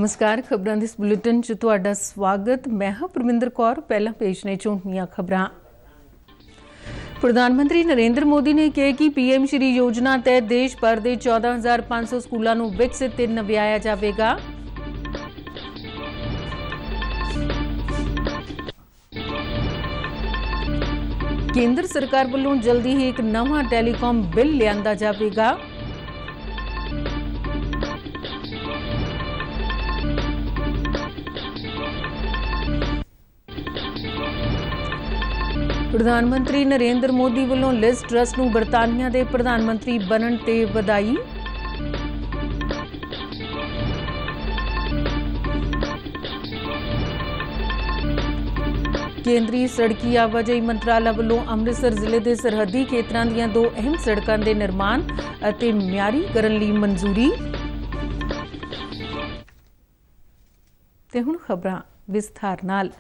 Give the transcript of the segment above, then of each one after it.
नमस्कार, खबरां दे इस बुलेटिन च तुहाडा स्वागत। मैं हां परमिंदर कौर। पहला पेश ने झोंकवीआं खबरां। प्रधानमंत्री नरेंद्र मोदी ने कहा कि पीएम श्री योजना तहत देश भर के 14,500 स्कूलों को विकसित ते नव्याया जाएगा। केंद्र सरकार वालों जल्दी ही एक नवा टेलीकॉम बिल लियांदा जाएगा। प्रधानमंत्री नरेंद्र मोदी वालों लिज ट्रस्ट नूं बरतानिया के प्रधानमंत्री बनन ते वधाई। केंद्रीय सड़की आवाजाही मंत्रालय वालों अमृतसर जिले के सरहदी खेतरां दीयां 2 अहम सड़कों के निर्माण अते म्यारीकरण लई मंजूरी। ते हुण खबरां विस्तार नाल।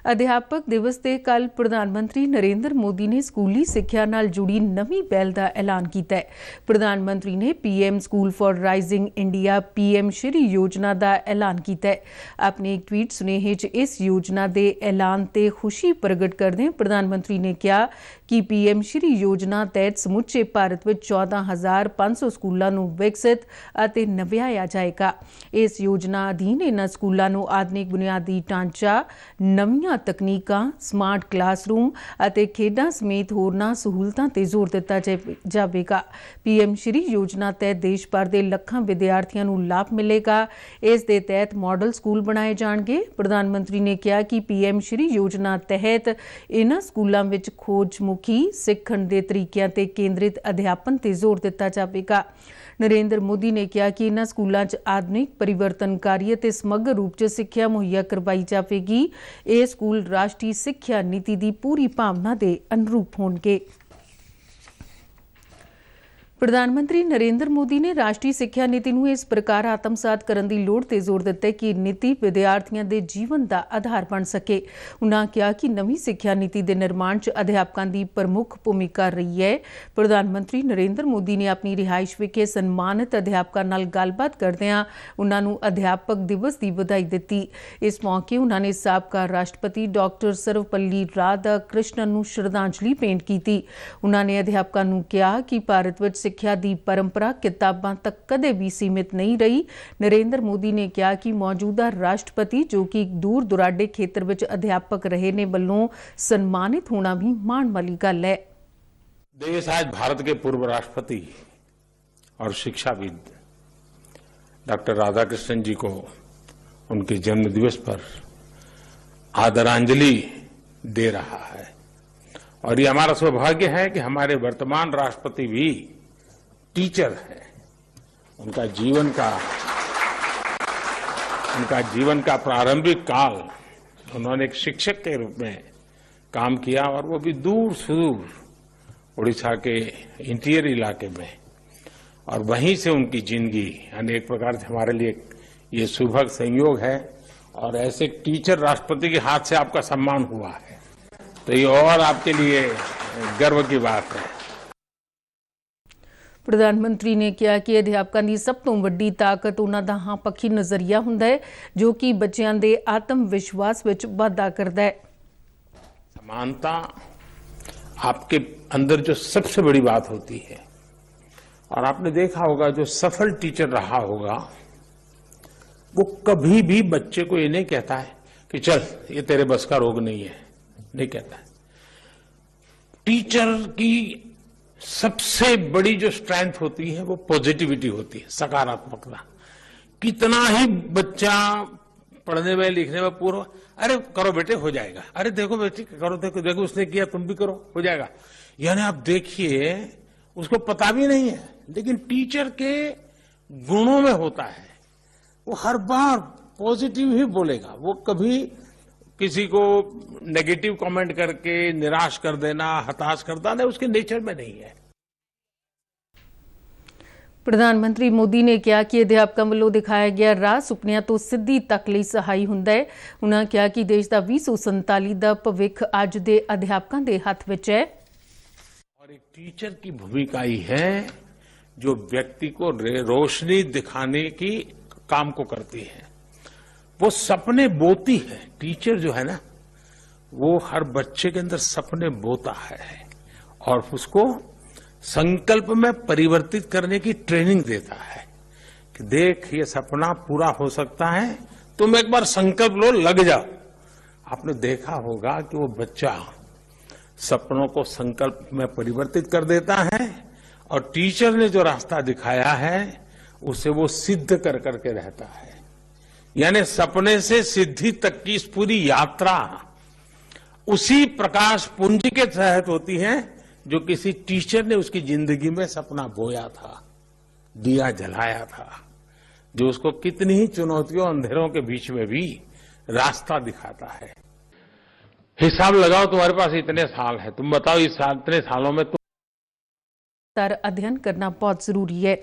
अध्यापक दिवस ते कल प्रधानमंत्री नरेंद्र मोदी ने स्कूली सिक्ख्या नाल जुड़ी नवीं पहल का ऐलान किया है। प्रधानमंत्री ने PM school for rising India PM Shri योजना का ऐलान किया है। अपने एक ट्वीट सुनेहे च इस योजना के ऐलान ते खुशी प्रगट करदे प्रधानमंत्री ने कहा कि पीएम श्री योजना तहत समुचे भारत में 14,500 स्कूलों को विकसित अते नव्याया जाएगा। इस योजना अधीन इन्हां स्कूलों को आधुनिक बुनियादी ढांचा, नवीं तकनीकां, स्मार्ट क्लासरूम अते खेडां समेत होरनां सहूलतां ते जोर दिता जाएगा। पीएम श्री योजना तहत देश भर के लाखों विद्यार्थियों को लाभ मिलेगा। इस दे तहत मॉडल स्कूल बनाए जाएंगे। प्रधानमंत्री ने कहा कि पीएम श्री योजना तहत इन्हां स्कूलों में खोजमुखी सिखण दे तरीकों ते केंद्रित अध्यापन ते जोर दिता जाएगा। नरेंद्र मोदी ने कहा कि इन्हां स्कूलों च आधुनिक परिवर्तनकारी ते समग्र रूप च सिक्ख्या मुहैया करवाई जाएगी। ये स्कूल राष्ट्रीय सिक्ख्या नीति की पूरी भावना के अनुरूप होंगे। प्रधानमंत्री नरेंद्र मोदी ने राष्ट्रीय सिक्ख्या नीति को इस प्रकार आत्मसात करने की लोड़ ते जोर दिता कि नीति विद्यार्थियों के जीवन का आधार बन सके। उन्होंने कहा कि नवी सिक्ख्या नीति के निर्माण च अध्यापकों की प्रमुख भूमिका रही है। प्रधानमंत्री नरेंद्र मोदी ने अपनी रिहाइश विखे सन्मानित अध्यापकों नाल गलबात करदिआं उन्होंने अध्यापक दिवस की बधाई दी। इस मौके उन्होंने साबका राष्ट्रपति डॉक्टर सर्वपल्ली राधाकृष्णन नूं श्रद्धांजलि भेंट की। उन्होंने अध्यापकों नूं कहा कि भारत विच सिक्ख्या की परंपरा किताबां तक कदे भी सीमित नहीं रही। नरेंद्र मोदी ने कहा कि मौजूदा राष्ट्रपति जो कि दूर दुराडे खेतर विच अध्यापक रहे ने वल्लों सन्मानित होना भी मान वाली गल है। देश आज भारत के पूर्व राष्ट्रपति और शिक्षाविद डॉक्टर राधाकृष्णन जी को उनके जन्म दिवस पर आदरांजलि दे रहा है और ये हमारा सौभाग्य है कि हमारे वर्तमान राष्ट्रपति भी टीचर है। उनका जीवन का प्रारंभिक काल उन्होंने एक शिक्षक के रूप में काम किया और वो भी दूर सुदूर उड़ीसा के इंटीरियर इलाके में, और वहीं से उनकी जिंदगी अनेक प्रकार से हमारे लिए ये सुभग संयोग है और ऐसे टीचर राष्ट्रपति के हाथ से आपका सम्मान हुआ है तो ये और आपके लिए गर्व की बात है। प्रधानमंत्री ने कहा कि अध्यापकों की सब तो वड्डी ताकत उन्हां दा हां पक्षी नज़रिया हुंदा है जो कि बच्चों के आत्म विश्वास विच वाधा करता है। समानता आपके अंदर जो सबसे बड़ी बात होती है, और आपने देखा होगा जो सफल टीचर रहा होगा वो कभी भी बच्चे को ये नहीं कहता है कि चल ये तेरे बस का रोग नहीं है, नहीं कहता है। टीचर की सबसे बड़ी जो स्ट्रेंथ होती है वो पॉजिटिविटी होती है, सकारात्मकता। कितना ही बच्चा पढ़ने में लिखने में पूरा, अरे करो बेटे हो जाएगा, अरे देखो बेटे करो, देखो देखो उसने किया तुम भी करो हो जाएगा। यानी आप देखिए उसको पता भी नहीं है लेकिन टीचर के गुणों में होता है, वो हर बार पॉजिटिव ही बोलेगा। वो कभी किसी को नेगेटिव कमेंट करके निराश कर देना, हताश कर देना उसके नेचर में नहीं है। प्रधानमंत्री मोदी ने कहा कि अध्यापकों वालों दिखाया गया राह सुपनियां तो सिद्धि तक लई सहाई हुंदा है। उन्होंने कहा कि देश का 2047 का भविख अज दे अध्यापकों के हाथ विच है और एक टीचर की भूमिका ही है जो व्यक्ति को रोशनी दिखाने की काम को करती है। वो सपने बोती है। टीचर जो है ना, वो हर बच्चे के अंदर सपने बोता है और उसको संकल्प में परिवर्तित करने की ट्रेनिंग देता है कि देख, ये सपना पूरा हो सकता है, तुम एक बार संकल्प लो, लग जाओ। आपने देखा होगा कि वो बच्चा सपनों को संकल्प में परिवर्तित कर देता है और टीचर ने जो रास्ता दिखाया है उसे वो सिद्ध कर करके रहता है। यानी सपने से सिद्धि तक की इस पूरी यात्रा उसी प्रकाश पुंज के तहत होती है जो किसी टीचर ने उसकी जिंदगी में सपना बोया था, दिया जलाया था, जो उसको कितनी ही चुनौतियों अंधेरों के बीच में भी रास्ता दिखाता है। हिसाब लगाओ, तुम्हारे पास इतने साल है, तुम बताओ इस इतने सालों में अध्ययन करना बहुत जरूरी है।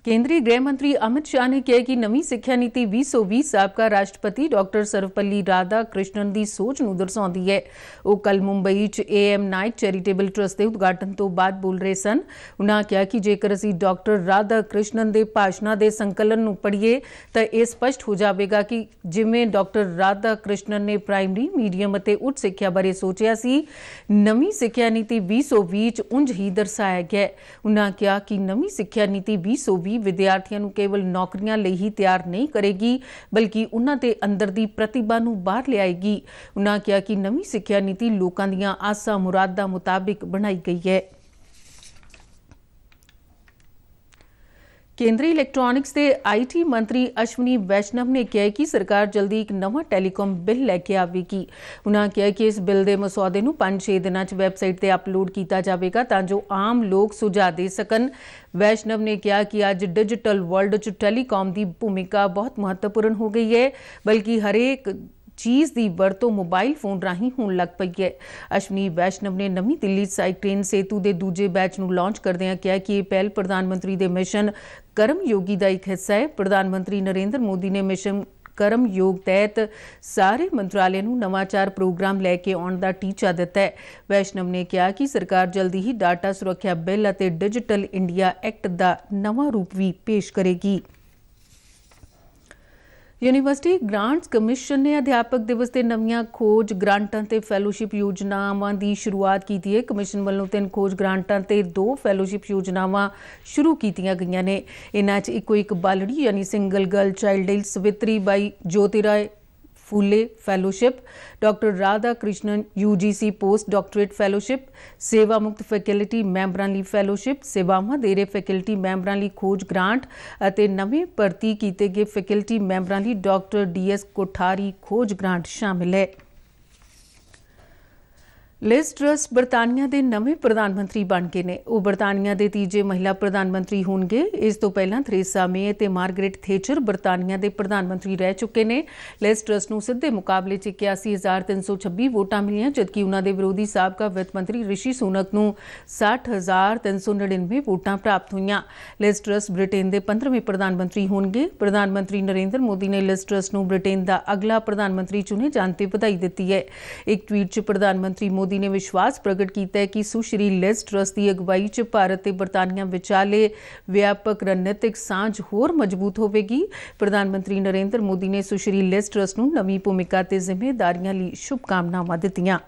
केंद्रीय गृह मंत्री अमित शाह ने कहा कि नवी सिੱਖਿਆ नीति 2020 ਸਾਬਕਾ ਰਾਸ਼ਟਰਪਤੀ ਡਾਕਟਰ ਸਰਵਪੱਲੀ ਰਾਧਾ ਕ੍ਰਿਸ਼ਨਨ ਦੀ ਸੋਚ ਨੂੰ ਦਰਸਾਉਂਦੀ ਹੈ। ਉਹ ਕੱਲ ਮੁੰਬਈ 'ਚ AM ਨਾਈਟ ਚੈਰੀਟੇਬਲ ਟਰਸਟ ਦੇ ਉਦਘਾਟਨ ਤੋਂ ਬਾਅਦ ਬੋਲ ਰਹੇ ਸਨ। ਉਨ੍ਹਾਂ ਕਿਹਾ ਕਿ ਜੇਕਰ ਅਸੀਂ ਡਾਕਟਰ ਰਾਧਾ ਕ੍ਰਿਸ਼ਨਨ ਦੇ ਭਾਸ਼ਣਾਂ ਦੇ ਸੰਕਲਨ ਨੂੰ ਪੜ੍ਹੀਏ ਤਾਂ ਇਹ ਸਪਸ਼ਟ ਹੋ ਜਾਵੇਗਾ ਕਿ ਜਿਵੇਂ ਡਾਕਟਰ ਰਾਧਾ ਕ੍ਰਿਸ਼ਨਨ ਨੇ ਪ੍ਰਾਇਮਰੀ, ਮੀਡੀਅਮ ਅਤੇ ਉੱਚ ਸਿੱਖਿਆ ਬਾਰੇ ਸੋਚਿਆ ਸੀ, ਨਵੀਂ ਸਿੱਖਿਆ ਨੀਤੀ 2020 'ਚ ਉਂਝ ਹੀ ਦਰਸਾਇਆ ਗਿਆ। ਉਨ੍ਹਾਂ ਕਿਹਾ ਕਿ ਨਵੀਂ ਸਿੱਖਿਆ ਨੀਤੀ 2020 विद्यार्थियों ਨੂੰ केवल नौकरियां ਲਈ ਹੀ ਤਿਆਰ नहीं करेगी बल्कि उन्हां दे अंदर दी प्रतिभा ਨੂੰ ਬਾਹਰ ਲਿਆਏਗੀ। उन्हां ਕਿਹਾ कि नवीं ਸਿੱਖਿਆ नीति लोकां ਦੀਆਂ ਆਸਾਂ ਮੁਰਾਦਾਂ ਮੁਤਾबिक बनाई गई है। केंद्रीय इलैक्ट्रॉनिक्स के IT मंत्री अश्विनी वैष्णव ने कहा कि सरकार जल्दी एक नवा टैलीकॉम बिल लैके आवेगी। उन्होंने कहा कि इस बिल के मसौदे नूं 5-6 दिनों च वैबसाइट पर अपलोड किया जाएगा तां जो आम लोग सुझाव दे सकन। वैष्णव ने कहा कि अज डिजिटल वर्ल्ड च टैलीकॉम की भूमिका बहुत महत्वपूर्ण हो गई है, बल्कि हरेक चीज़ की वरतों मोबाइल फोन राही होण लग पई है। अश्विनी वैष्णव ने नवी दिल्ली साइड ट्रेन सेतु के दूजे बैच नूं लॉन्च करदिआं कहा कि यह पहल प्रधानमंत्री के मिशन कर्मयोगी का एक हिस्सा है। प्रधानमंत्री नरेंद्र मोदी ने मिशन कर्मयोग तहत सारे मंत्रालय नूं नवाचार प्रोग्राम लैके आउण दा टीचा दिता है। वैष्णव ने कहा कि सरकार जल्दी ही डाटा सुरक्षा बिल अते डिजिटल इंडिया एक्ट का नवा रूप भी पेश करेगी। यूनिवर्सिटी ग्रांट्स कमिशन ने अध्यापक दिवस ते नवीं खोज ग्रांटां ते फैलोशिप योजनावां दी शुरुआत की है। कमिशन वालों 3 खोज ग्रांटां ते 2 फैलोशिप योजनावां शुरू कीतियां गईयां ने। इन्हां च इक्को एक बालड़ी यानी single girl child Savitri Bai Jyotirao Phule fellowship, doctor Radha Krishnan UGC post doctorate fellowship, सेवा मुक्त फैकल्टी मैंबरां लई फैलोशिप, सेवावां दे रहे फैकल्टी मैंबरां लई खोज ग्रांट अते नवें भर्ती कीते गए फैकल्टी मैंबरां लई डॉक्टर DS कोठारी खोज ग्रांट शामिल है। लिज ट्रस बरतानिया के नवे प्रधानमंत्री बन गए ने। वो बरतानिया के तीजे महिला प्रधानमंत्री होंगे। इस तो पहला थेरेसा मे ते मार्गरेट थेचर बरतानिया के प्रधानमंत्री रह चुके हैं। लिज ट्रस नूं सीधे मुकाबले 81,326 वोटां मिलियां, जबकि उन्होंने विरोधी साबका वित्त मंत्री ऋषि सुनक नूं 60,399 वोटां प्राप्त हुईयां। लिज ट्रस ब्रिटेन के 15वें प्रधानमंत्री होंगे। प्रधानमंत्री नरेंद्र मोदी ने लिज ट्रस नूं ब्रिटेन का अगला प्रधानमंत्री चुने जाने ते बधाई दी है। एक ट्वीट च प्रधानमंत्री मोदी ने विश्वास प्रगट किया है कि सुश्री लिज ट्रस की अगवाई च भारत ते बरतानिया विचाले व्यापक रणनीतिक सांझ होर मजबूत होवेगी। प्रधानमंत्री नरेंद्र मोदी ने सुश्री लिज ट्रस नूं नवीं भूमिका ते जिम्मेदारियां लई शुभकामनावां दित्तियां।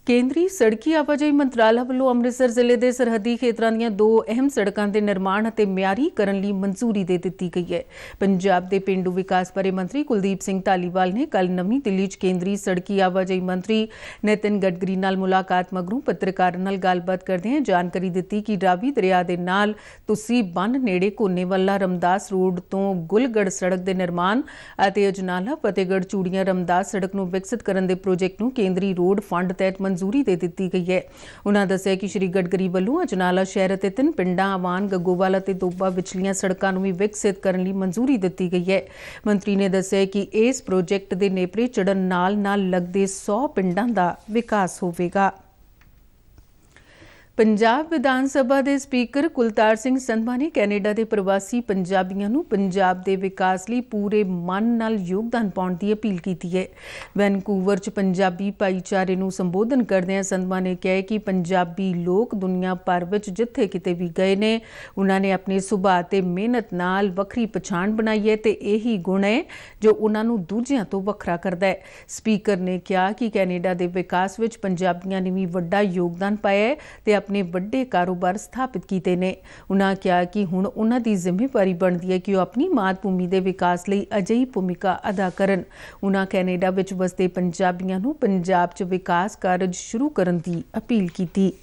केंद्रीय सड़की आवाजाही मंत्राला वालों अमृतसर जिले के सरहदी खेतरां दीआं 2 अहम सड़कों के निर्माण और म्यारीकरण लई मंजूरी दे दी गई है। पंजाब के पेंडू विकास बारे मंत्री कुलदीप सिंह धालीवाल ने कल नवीं दिल्ली च केंद्रीय सड़की आवाजाही मंत्री नितिन गडकरी नाल मुलाकात मगरों पत्रकारां नाल गलबात करदे जानकारी दी कि रावी दरिया के नाल तुसी बन नेड़े कोनेवाला रमदास रोड तो गुलगढ़ सड़क के निर्माण और अजनाला फतेहगढ़ चूड़ियां रमदास सड़क नूं विकसित करने के प्रोजेक्ट नूं केंद्रीय रोड फंड तहत मंजूरी दे दी गई है। उन्होंने दस्सिया कि श्री गडकरी वालों अजनाला शहर ते 3 पिंडां आवान गगोवाल ते दोबा विचलियां सड़कों भी विकसित करने लई मंजूरी दी गई है। मंत्री ने दस्सिया कि इस प्रोजेक्ट के नेपरे चढ़न नाल लगदे 100 पिंडां दा विकास होवेगा। ਪੰਜਾਬ ਵਿਧਾਨ ਸਭਾ ਦੇ ਸਪੀਕਰ ਕੁਲਤਾਰ ਸਿੰਘ ਸੰਧਵਾ ਨੇ ਕੈਨੇਡਾ ਦੇ ਪ੍ਰਵਾਸੀ ਪੰਜਾਬੀਆਂ ਨੂੰ ਪੰਜਾਬ ਦੇ ਵਿਕਾਸ ਲਈ ਪੂਰੇ ਮਨ ਨਾਲ ਯੋਗਦਾਨ ਪਾਉਣ ਦੀ ਅਪੀਲ ਕੀਤੀ ਹੈ। ਵੈਨਕੂਵਰ 'ਚ ਪੰਜਾਬੀ ਭਾਈਚਾਰੇ ਨੂੰ ਸੰਬੋਧਨ ਕਰਦਿਆਂ ਸੰਧਵਾ ਨੇ ਕਿਹਾ ਕਿ ਪੰਜਾਬੀ ਲੋਕ ਦੁਨੀਆ ਭਰ ਵਿੱਚ ਜਿੱਥੇ ਕਿਤੇ ਵੀ ਗਏ ਨੇ, ਉਹਨਾਂ ਨੇ ਆਪਣੇ ਸੁਭਾਅ ਤੇ ਮਿਹਨਤ ਨਾਲ ਵੱਖਰੀ ਪਛਾਣ ਬਣਾਈ ਹੈ ਤੇ ਇਹੀ ਗੁਣ ਹੈ ਜੋ ਉਹਨਾਂ ਨੂੰ ਦੂਜਿਆਂ ਤੋਂ ਵੱਖਰਾ ਕਰਦਾ ਹੈ। ਸਪੀਕਰ ਨੇ ਕਿਹਾ ਕਿ ਕੈਨੇਡਾ ਦੇ ਵਿਕਾਸ ਵਿੱਚ ਪੰਜਾਬੀਆਂ ਨੇ ਵੀ ਵੱਡਾ ਯੋਗਦਾਨ ਪਾਇਆ ਹੈ ਤੇ ਆਪਣੇ ਵੱਡੇ ਕਾਰੋਬਾਰ ਸਥਾਪਿਤ ਕੀਤੇ ਨੇ। ਉਨ੍ਹਾਂ ਕਿਹਾ ਕਿ ਹੁਣ ਉਹਨਾਂ ਦੀ ਜ਼ਿੰਮੇਵਾਰੀ ਬਣਦੀ ਹੈ ਕਿ ਉਹ ਆਪਣੀ ਮਾਤ ਭੂਮੀ ਦੇ ਵਿਕਾਸ ਲਈ ਅਜਿਹੀ ਭੂਮਿਕਾ ਅਦਾ ਕਰਨ। ਉਨ੍ਹਾਂ ਕੈਨੇਡਾ ਵਿੱਚ ਵਸਦੇ ਪੰਜਾਬੀਆਂ ਨੂੰ ਪੰਜਾਬ 'ਚ ਵਿਕਾਸ ਕਾਰਜ ਸ਼ੁਰੂ ਕਰਨ ਦੀ ਅਪੀਲ ਕੀਤੀ।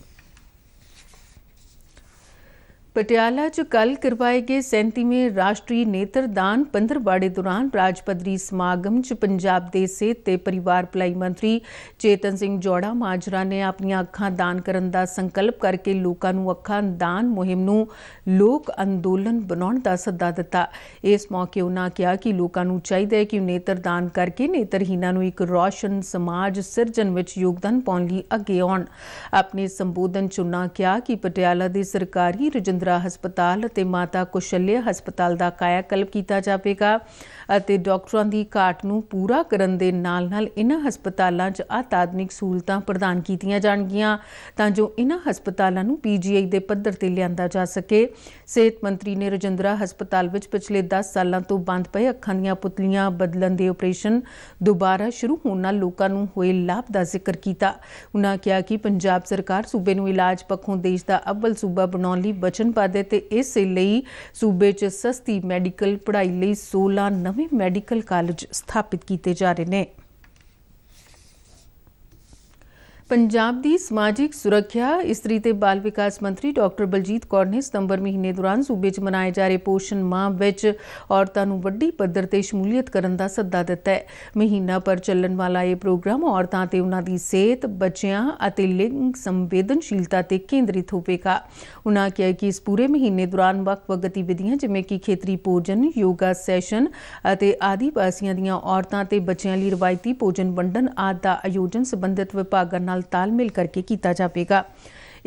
ਪਟਿਆਲਾ 'ਚ ਕੱਲ੍ਹ ਕਰਵਾਏ ਗਏ 37ਵੇਂ ਰਾਸ਼ਟਰੀ ਨੇਤਰਦਾਨ ਪੰਦਰਵਾੜੇ ਦੌਰਾਨ ਰਾਜ ਪੱਧਰੀ ਸਮਾਗਮ 'ਚ ਪੰਜਾਬ ਦੇ ਸਿਹਤ ਤੇ ਪਰਿਵਾਰ ਭਲਾਈ ਮੰਤਰੀ ਚੇਤਨ ਸਿੰਘ ਜੌੜਾ ਮਾਜਰਾ ਨੇ ਆਪਣੀਆਂ ਅੱਖਾਂ ਦਾਨ ਕਰਨ ਦਾ ਸੰਕਲਪ ਕਰਕੇ ਲੋਕਾਂ ਨੂੰ ਅੱਖਾਂ ਦਾਨ ਮੁਹਿੰਮ ਨੂੰ ਲੋਕ ਅੰਦੋਲਨ ਬਣਾਉਣ ਦਾ ਸੱਦਾ ਦਿੱਤਾ। ਇਸ ਮੌਕੇ ਉਨ੍ਹਾਂ ਕਿਹਾ ਕਿ ਲੋਕਾਂ ਨੂੰ ਚਾਹੀਦਾ ਹੈ ਕਿ ਉਹ ਨੇਤਰਦਾਨ ਕਰਕੇ ਨੇਤਰਹੀਣਾਂ ਨੂੰ ਇੱਕ ਰੌਸ਼ਨ ਸਮਾਜ ਸਿਰਜਣ ਵਿੱਚ ਯੋਗਦਾਨ ਪਾਉਣ ਲਈ ਅੱਗੇ ਆਉਣ। ਆਪਣੇ ਸੰਬੋਧਨ 'ਚ ਉਨ੍ਹਾਂ ਕਿਹਾ ਕਿ ਪਟਿਆਲਾ ਦੇ ਸਰਕਾਰੀ ਹਸਪਤਾਲ ਅਤੇ ਮਾਤਾ ਕੁਸ਼ਲਿਆ ਹਸਪਤਾਲ ਦਾ ਕਾਇਆ ਕਲਪ ਕੀਤਾ ਜਾਵੇਗਾ ਅਤੇ ਡਾਕਟਰਾਂ ਦੀ ਘਾਟ ਨੂੰ ਪੂਰਾ ਕਰਨ ਦੇ ਨਾਲ-ਨਾਲ ਇਨ੍ਹਾਂ ਹਸਪਤਾਲਾਂ 'ਚ ਅਤਿਆਧੁਨਿਕ ਸਹੂਲਤਾਂ ਪ੍ਰਦਾਨ ਕੀਤੀਆਂ ਜਾਣਗੀਆਂ ਤਾਂ ਜੋ ਇਨ੍ਹਾਂ ਹਸਪਤਾਲਾਂ ਨੂੰ PGI ਦੇ ਪੱਧਰ ਤੇ ਲਿਆਂਦਾ ਜਾ ਸਕੇ। ਸਿਹਤ ਮੰਤਰੀ ਨੇ ਰਜਿੰਦਰਾ ਹਸਪਤਾਲ ਵਿੱਚ ਪਿਛਲੇ 10 ਸਾਲਾਂ ਤੋਂ ਬੰਦ ਪਏ ਅੱਖਾਂ ਦੀਆਂ ਪੁਤਲੀਆਂ ਬਦਲਣ ਦੇ ਆਪਰੇਸ਼ਨ ਦੁਬਾਰਾ ਸ਼ੁਰੂ ਹੋਣ ਨਾਲ ਲੋਕਾਂ ਨੂੰ ਹੋਏ ਲਾਭ ਦਾ ਜ਼ਿਕਰ ਕੀਤਾ। ਉਨ੍ਹਾਂ ਕਿਹਾ ਕਿ ਪੰਜਾਬ ਸਰਕਾਰ ਸੂਬੇ ਨੂੰ ਇਲਾਜ ਪੱਖੋਂ ਦੇਸ਼ ਦਾ ਅੱਵਲ ਸੂਬਾ ਬਣਾਉਣ ਲਈ ਵਚਨਬੱਧ ਤੇ ਇਸੇ ਲਈ ਸੂਬੇ 'ਚ ਸਸਤੀ ਮੈਡੀਕਲ ਪੜ੍ਹਾਈ ਲਈ 16 ਨਵੇਂ ਮੈਡੀਕਲ ਕਾਲਜ ਸਥਾਪਿਤ ਕੀਤੇ ਜਾ ਰਹੇ ਨੇ। ਪੰਜਾਬ ਦੀ ਸਮਾਜਿਕ ਸੁਰੱਖਿਆ, ਇਸਤਰੀ ਤੇ ਬਾਲ ਵਿਕਾਸ ਮੰਤਰੀ ਡਾਕਟਰ ਬਲਜੀਤ ਕੌਰ ਨੇ ਸਤੰਬਰ ਮਹੀਨੇ ਦੌਰਾਨ ਸੂਬੇ 'ਚ ਮਨਾਏ ਜਾ ਰਹੇ ਪੋਸ਼ਣ ਮਾਹ ਵਿੱਚ ਔਰਤਾਂ ਨੂੰ ਵੱਡੀ ਪੱਧਰ ਤੇ ਸ਼ਮੂਲੀਅਤ ਕਰਨ ਦਾ ਸੱਦਾ ਦਿੱਤਾ ਹੈ। ਮਹੀਨਾ ਭਰ ਚੱਲਣ ਵਾਲਾ ਇਹ ਪ੍ਰੋਗਰਾਮ ਔਰਤਾਂ ਤੇ ਉਹਨਾਂ ਦੀ ਸਿਹਤ, ਬੱਚਿਆਂ ਅਤੇ ਲਿੰਗ ਸੰਵੇਦਨਸ਼ੀਲਤਾ ਤੇ ਕੇਂਦਰਿਤ ਹੋਵੇਗਾ। ਉਨ੍ਹਾਂ ਕਿਹਾ ਕਿ ਇਸ ਪੂਰੇ ਮਹੀਨੇ ਦੌਰਾਨ ਵੱਖ-ਵੱਖ ਗਤੀਵਿਧੀਆਂ ਜਿਵੇਂ ਕਿ ਖੇਤਰੀ ਭੋਜਨ, ਯੋਗਾ ਸੈਸ਼ਨ ਅਤੇ ਆਦੀਵਾਸੀਆਂ ਦੀਆਂ ਔਰਤਾਂ ਤੇ ਬੱਚਿਆਂ ਲਈ ਰਵਾਇਤੀ ਭੋਜਨ ਵੰਡਣ ਆਦਿ ਦਾ ਆਯੋਜਨ ਸੰਬੰਧਿਤ ਵਿਭਾਗਾਂ ਨਾਲ ਤਾਲਮੇਲ ਕਰਕੇ ਕੀਤਾ ਜਾਵੇਗਾ।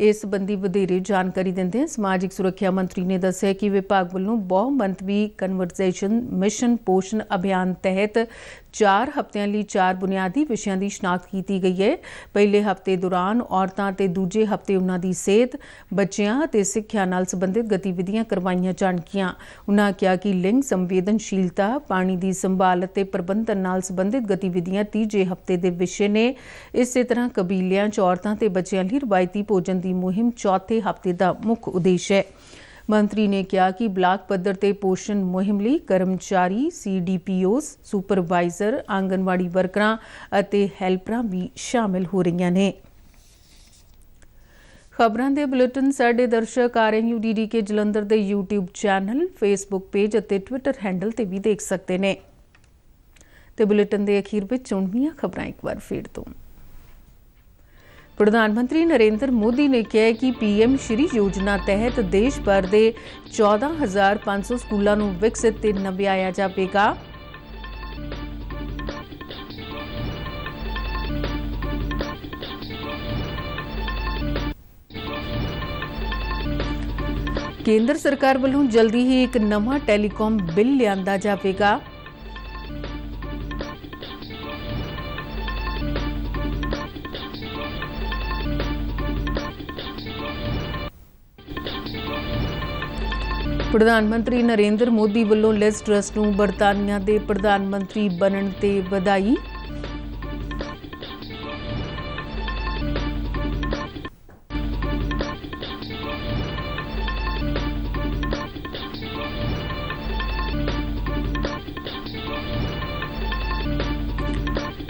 ਇਸ ਸੰਬੰਧੀ ਵਧੇਰੇ ਜਾਣਕਾਰੀ ਦਿੰਦਿਆਂ ਸਮਾਜਿਕ ਸੁਰੱਖਿਆ ਮੰਤਰੀ ਨੇ ਦੱਸਿਆ ਕਿ ਵਿਭਾਗ ਵੱਲੋਂ ਬਹੁ-ਮੰਤਵੀ ਕਨਵਰਸੇਸ਼ਨ ਮਿਸ਼ਨ ਪੋਸ਼ਣ ਅਭਿਆਨ ਤਹਿਤ 4 ਹਫ਼ਤਿਆਂ ਲਈ 4 ਬੁਨਿਆਦੀ ਵਿਸ਼ਿਆਂ ਦੀ ਸ਼ਨਾਖਤ ਕੀਤੀ ਗਈ ਹੈ। ਪਹਿਲੇ ਹਫ਼ਤੇ ਦੌਰਾਨ ਔਰਤਾਂ ਤੇ ਦੂਜੇ ਹਫ਼ਤੇ ਉਹਨਾਂ ਦੀ ਸਿਹਤ, ਬੱਚਿਆਂ ਅਤੇ ਸਿੱਖਿਆ ਨਾਲ ਸੰਬੰਧਿਤ ਗਤੀਵਿਧੀਆਂ ਕਰਵਾਈਆਂ ਜਾਣਗੀਆਂ। ਉਨ੍ਹਾਂ ਕਿਹਾ ਕਿ ਲਿੰਗ ਸੰਵੇਦਨਸ਼ੀਲਤਾ, ਪਾਣੀ ਦੀ ਸੰਭਾਲ ਅਤੇ ਪ੍ਰਬੰਧਨ ਨਾਲ ਸੰਬੰਧਿਤ ਗਤੀਵਿਧੀਆਂ ਤੀਜੇ ਹਫ਼ਤੇ ਦੇ ਵਿਸ਼ੇ ਨੇ। ਇਸੇ ਤਰ੍ਹਾਂ ਕਬੀਲਿਆਂ 'ਚ ਔਰਤਾਂ ਤੇ ਬੱਚਿਆਂ ਲਈ ਰਵਾਇਤੀ ਭੋਜਨ ਦੀ ਮੁਹਿੰਮ ਚੌਥੇ ਹਫ਼ਤੇ ਦਾ ਮੁੱਖ ਉਦੇਸ਼ ਹੈ। ਮੰਤਰੀ ਨੇ ਕਿਹਾ ਕਿ ਬਲਾਕ ਪੱਧਰ ਤੇ ਪੋਸ਼ਣ ਮੁਹਿੰਮ ਲਈ ਕਰਮਚਾਰੀ, CDPOs, ਸੁਪਰਵਾਈਜ਼ਰ, ਆਂਗਨਵਾੜੀ ਵਰਕਰਾਂ ਅਤੇ ਹੈਲਪਰਾਂ ਵੀ ਸ਼ਾਮਿਲ ਹੋ ਰਹੀਆਂ ਨੇ। ਖਬਰਾਂ ਦੇ ਬੁਲੇਟਿਨ ਸਾਡੇ ਦਰਸ਼ਕ RNU-DDK ਜਲੰਧਰ ਦੇ YouTube ਚੈਨਲ, Facebook ਪੇਜ ਅਤੇ Twitter ਹੈਂਡਲ ਤੇ ਵੀ ਦੇਖ ਸਕਦੇ ਨੇ। ਤੇ ਬੁਲੇਟਿਨ ਦੇ ਅਖੀਰ ਵਿੱਚ ਚੁਣਵੀਆਂ ਖਬਰਾਂ ਇੱਕ ਵਾਰ ਫਿਰ ਤੋਂ। ਪ੍ਰਧਾਨ ਮੰਤਰੀ ਨਰਿੰਦਰ ਮੋਦੀ ਨੇ ਕਿਹਾ ਕਿ PM ਸ਼੍ਰੀ ਯੋਜਨਾ ਤਹਿਤ ਦੇਸ਼ ਭਰ ਦੇ 14,500 ਸਕੂਲਾਂ ਨੂੰ ਵਿਕਸਿਤ ਤੇ ਨਵਿਆਇਆ ਜਾਵੇਗਾ। ਕੇਂਦਰ ਸਰਕਾਰ ਵੱਲੋਂ ਜਲਦੀ ਹੀ ਇੱਕ ਨਵਾਂ ਟੈਲੀਕਾਮ ਬਿੱਲ ਲਿਆਂਦਾ ਜਾਵੇਗਾ। ਪ੍ਰਧਾਨ ਮੰਤਰੀ ਨਰਿੰਦਰ ਮੋਦੀ ਵੱਲੋਂ ਲਿਜ਼ ਟਰੱਸ ਨੂੰ ਬਰਤਾਨੀਆ ਦੇ ਪ੍ਰਧਾਨ ਮੰਤਰੀ ਬਣਨ ਤੇ ਵਧਾਈ।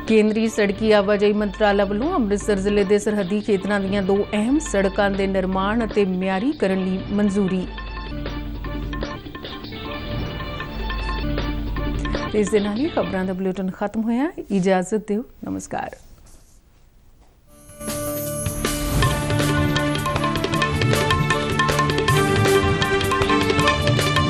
ਕੇਂਦਰੀ ਸੜਕੀ ਆਵਾਜਾਈ ਮੰਤਰਾਲਾ ਵੱਲੋਂ ਅੰਮ੍ਰਿਤਸਰ ਜ਼ਿਲ੍ਹੇ ਦੇ ਸਰਹੱਦੀ ਖੇਤਰਾਂ ਦੀਆਂ 2 ਅਹਿਮ ਸੜਕਾਂ ਦੇ ਨਿਰਮਾਣ ਅਤੇ ਮਿਆਰੀਕਰਨ ਲਈ ਮਨਜ਼ੂਰੀ। ਇਸ ਦੇ ਨਾਲ ਹੀ ਖਬਰਾਂ ਦਾ ਬੁਲੇਟਿਨ ਖਤਮ ਹੋਇਆ। ਇਜਾਜ਼ਤ ਦਿਓ। ਨਮਸਕਾਰ।